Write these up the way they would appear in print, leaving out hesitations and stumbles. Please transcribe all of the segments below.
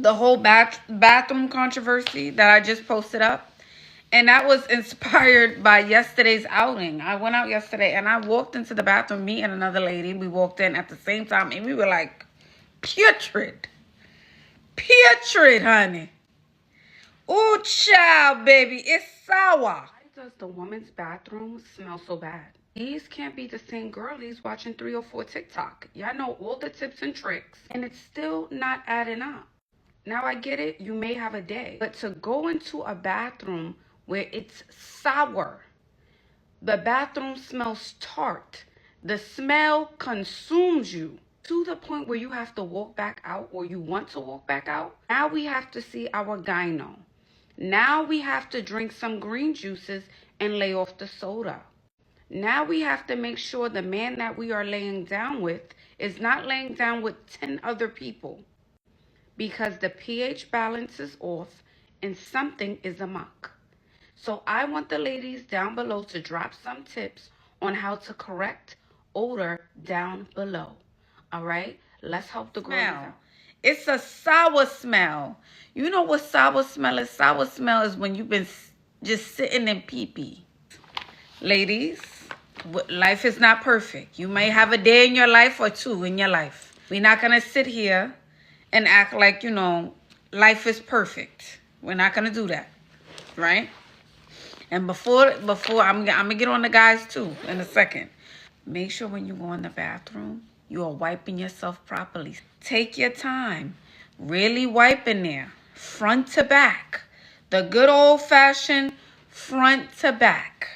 the whole bathroom controversy that I just posted up. And that was inspired by yesterday's outing. I went out yesterday and I walked into the bathroom, me and another lady. We walked in at the same time and we were like, putrid. Putrid, honey. Ooh, child, baby. It's sour. Why does the woman's bathroom smell so bad? These can't be the same girlies watching 3 or 4 TikTok. Y'all know all the tips and tricks. And it's still not adding up. Now I get it, you may have a day, but to go into a bathroom where it's sour, the bathroom smells tart, the smell consumes you to the point where you have to walk back out or you want to walk back out. Now we have to see our gyno. Now we have to drink some green juices and lay off the soda. Now we have to make sure the man that we are laying down with is not laying down with 10 other people, because the pH balance is off and something is amok. So I want the ladies down below to drop some tips on how to correct odor down below. All right? Let's help the girls out. It's a sour smell. You know what sour smell is? Sour smell is when you've been just sitting in pee-pee. Ladies, life is not perfect. You may have a day in your life or 2 in your life. We're not going to sit here and act like, life is perfect. We're not going to do that, right? And before I'm going to get on the guys too in a second. Make sure when you go in the bathroom, you are wiping yourself properly. Take your time. Really wipe in there, front to back. The good old-fashioned front to back.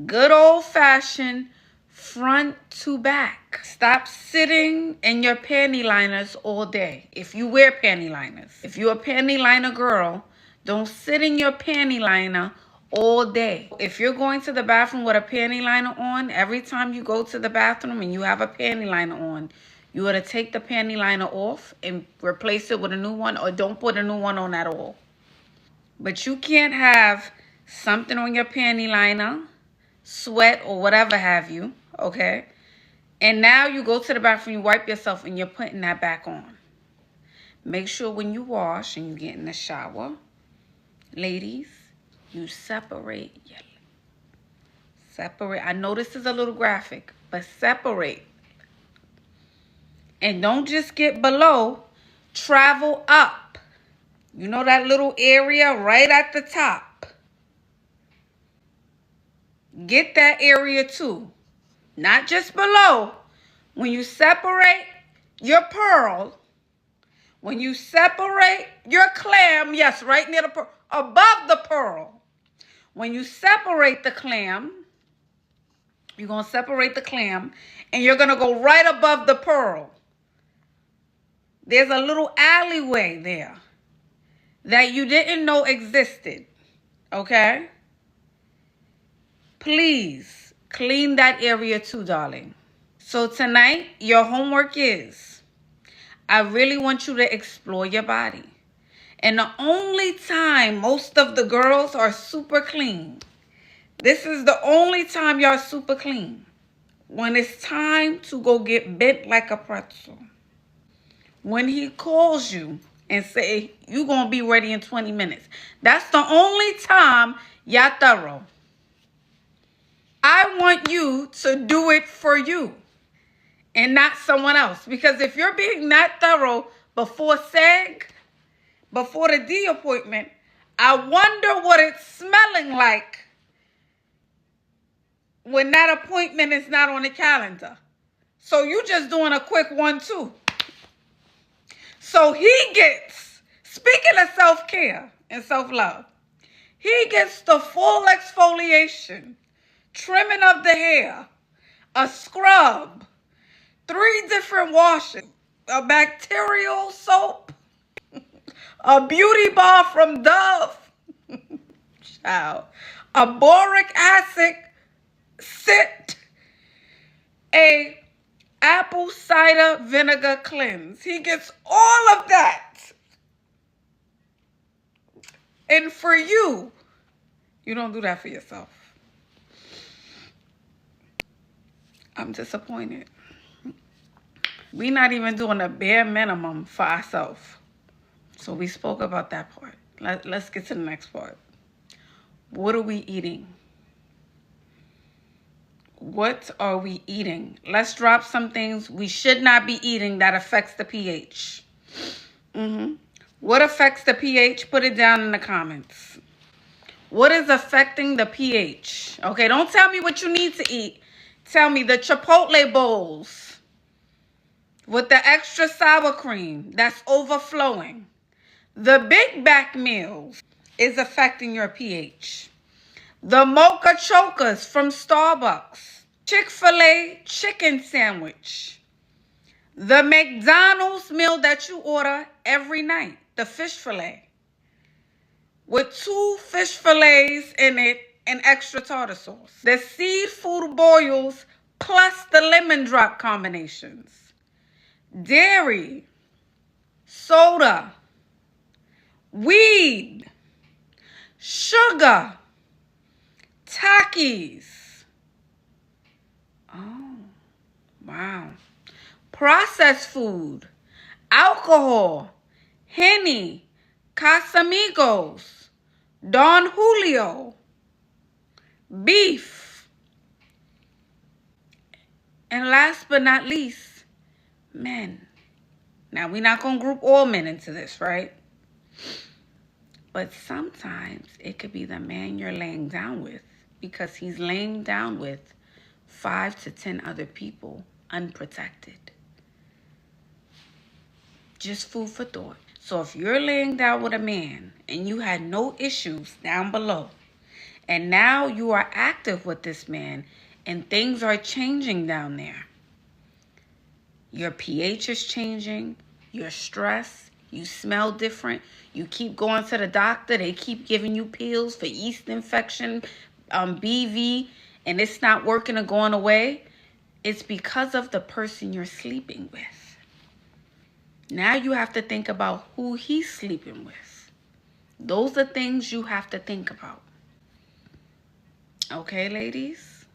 Good old-fashioned front to back. Stop sitting in your panty liners all day. If you wear panty liners. If you're a panty liner girl, don't sit in your panty liner all day. If you're going to the bathroom with a panty liner on, every time you go to the bathroom and you have a panty liner on, you ought to take the panty liner off and replace it with a new one, or don't put a new one on at all. But you can't have something on your panty liner, sweat or whatever have you, okay? And now you go to the bathroom, you wipe yourself, and you're putting that back on. Make sure when you wash and you get in the shower, ladies, you separate. Separate. I know this is a little graphic, but separate. And don't just get below, travel up. You know that little area right at the top? Get that area too. Not just below. When you separate your pearl, when you separate your clam, yes, right near the pearl, above the pearl. When you separate the clam, you're going to separate the clam and you're going to go right above the pearl. There's a little alleyway there that you didn't know existed, okay? Please clean that area too, darling. So tonight, your homework is, I really want you to explore your body. And the only time most of the girls are super clean, this is the only time y'all super clean, when it's time to go get bent like a pretzel. When he calls you and say, you're going to be ready in 20 minutes. That's the only time y'all thorough. I want you to do it for you and not someone else. Because if you're being not thorough before SEG, before the D appointment, I wonder what it's smelling like when that appointment is not on the calendar. So you just doing a quick 1-2. So he gets, speaking of self-care and self-love, he gets the full exfoliation, trimming of the hair, a scrub, 3 different washes, a bacterial soap, a beauty bar from Dove, child, a boric acid sit, a apple cider vinegar cleanse. He gets all of that. And for you, you don't do that for yourself. I'm disappointed. We're not even doing a bare minimum for ourselves. So we spoke about that part. Let's get to the next part. What are we eating? What are we eating? Let's drop some things we should not be eating that affects the pH. What affects the pH? Put it down in the comments. What is affecting the pH? Okay, don't tell me what you need to eat. Tell me the Chipotle bowls with the extra sour cream that's overflowing. The Big Back meals is affecting your pH. The Mocha Chokers from Starbucks. Chick-fil-A chicken sandwich. The McDonald's meal that you order every night. The fish fillet. With 2 fish fillets in it and extra tartar sauce. The seafood boils plus the lemon drop combinations. Dairy. Soda. Weed. Sugar. Takis. Oh, wow. Processed food. Alcohol. Henny. Casamigos. Don Julio. Beef. And last but not least, men. Now, we're not going to group all men into this, right? But sometimes it could be the man you're laying down with because he's laying down with 5 to 10 other people unprotected. Just food for thought. So if you're laying down with a man and you had no issues down below, and now you are active with this man and things are changing down there, your pH is changing, you're stressed, you smell different, you keep going to the doctor, they keep giving you pills for yeast infection, BV, and it's not working or going away, it's because of the person you're sleeping with. Now you have to think about who he's sleeping with. Those are things you have to think about. Okay, ladies?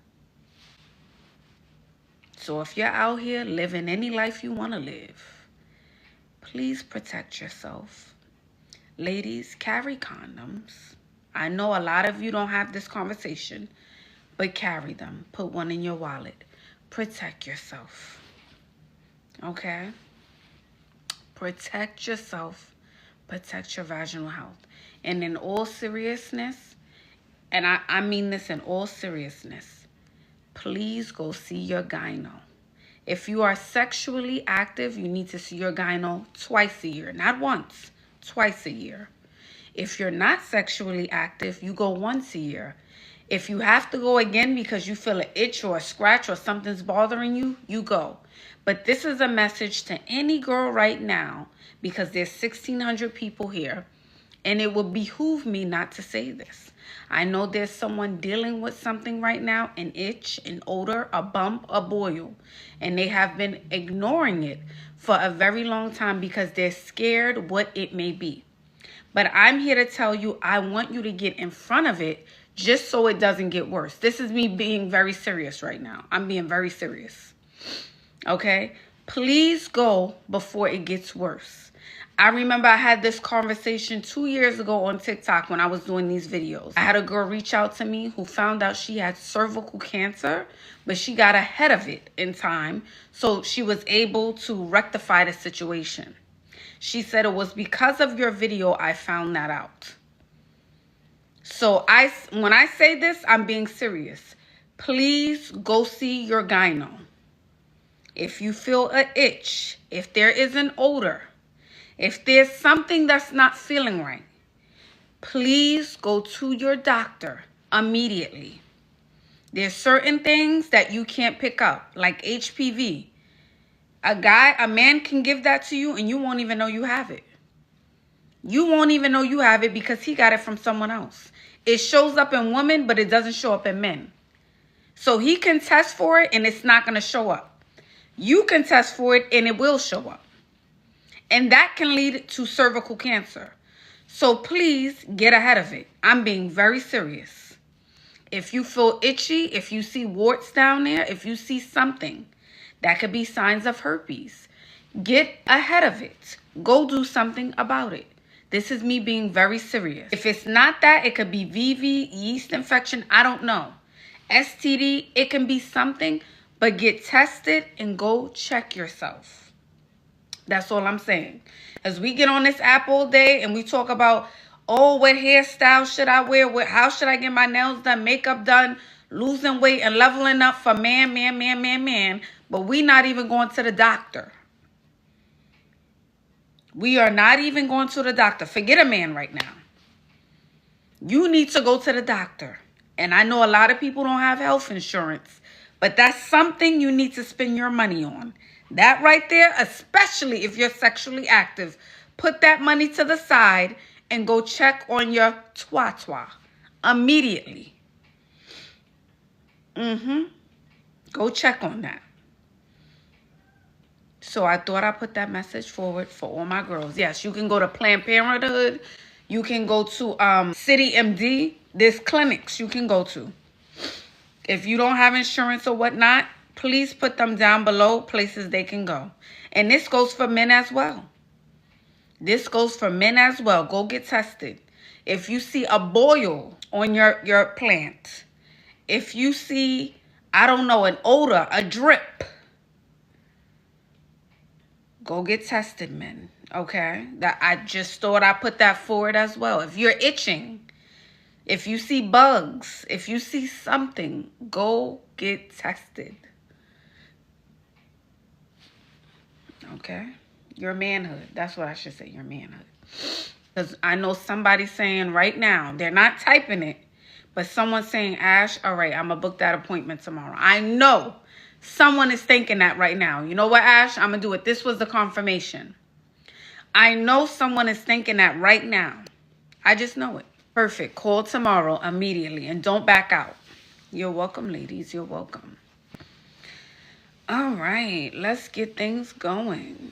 So if you're out here living any life you want to live, please protect yourself. Ladies, carry condoms. I know a lot of you don't have this conversation, but carry them. Put one in your wallet. Protect yourself. Okay? Protect yourself. Protect your vaginal health. And in all seriousness, and I mean this in all seriousness, please go see your gyno. If you are sexually active, you need to see your gyno twice a year. Not once, twice a year. If you're not sexually active, you go once a year. If you have to go again because you feel an itch or a scratch or something's bothering you, you go. But this is a message to any girl right now because there's 1,600 people here. And it would behoove me not to say this. I know there's someone dealing with something right now, an itch, an odor, a bump, a boil. And they have been ignoring it for a very long time because they're scared what it may be. But I'm here to tell you, I want you to get in front of it just so it doesn't get worse. This is me being very serious right now. I'm being very serious. Okay? Please go before it gets worse. I remember I had this conversation 2 years ago on TikTok when I was doing these videos. I had a girl reach out to me who found out she had cervical cancer, but she got ahead of it in time, so she was able to rectify the situation. She said it was because of your video I found that out. So when I say this, I'm being serious. Please go see your gyno. If you feel an itch, if there is an odor, if there's something that's not feeling right, please go to your doctor immediately. There's certain things that you can't pick up, like HPV. A man can give that to you and you won't even know you have it. You won't even know you have it because he got it from someone else. It shows up in women, but it doesn't show up in men. So he can test for it and it's not going to show up. You can test for it and it will show up. And that can lead to cervical cancer. So please get ahead of it. I'm being very serious. If you feel itchy, if you see warts down there, if you see something, that could be signs of herpes. Get ahead of it. Go do something about it. This is me being very serious. If it's not that, it could be VV, yeast infection. I don't know. STD, it can be something, but get tested and go check yourself. That's all I'm saying. As we get on this app all day and we talk about, oh, what hairstyle should I wear? How should I get my nails done, makeup done, losing weight and leveling up for man. But we not even going to the doctor. We are not even going to the doctor. Forget a man right now. You need to go to the doctor. And I know a lot of people don't have health insurance, but that's something you need to spend your money on. That right there, especially if you're sexually active, put that money to the side and go check on your twat immediately. Go check on that. So I thought I'd put that message forward for all my girls. Yes, you can go to Planned Parenthood. You can go to City MD. There's clinics you can go to. If you don't have insurance or whatnot, please put them down below, places they can go. And this goes for men as well. This goes for men as well. Go get tested. If you see a boil on your plant, if you see, I don't know, an odor, a drip, go get tested, men. Okay? That I just thought I put that forward as well. If you're itching, if you see bugs, if you see something, go get tested. Okay? Your manhood. That's what I should say, your manhood. Because I know somebody saying right now, they're not typing it, but someone's saying, Ash, all right, I'm going to book that appointment tomorrow. I know someone is thinking that right now. You know what, Ash? I'm going to do it. This was the confirmation. I know someone is thinking that right now. I just know it. Perfect. Call tomorrow immediately and don't back out. You're welcome, ladies. You're welcome. All right. Let's get things going.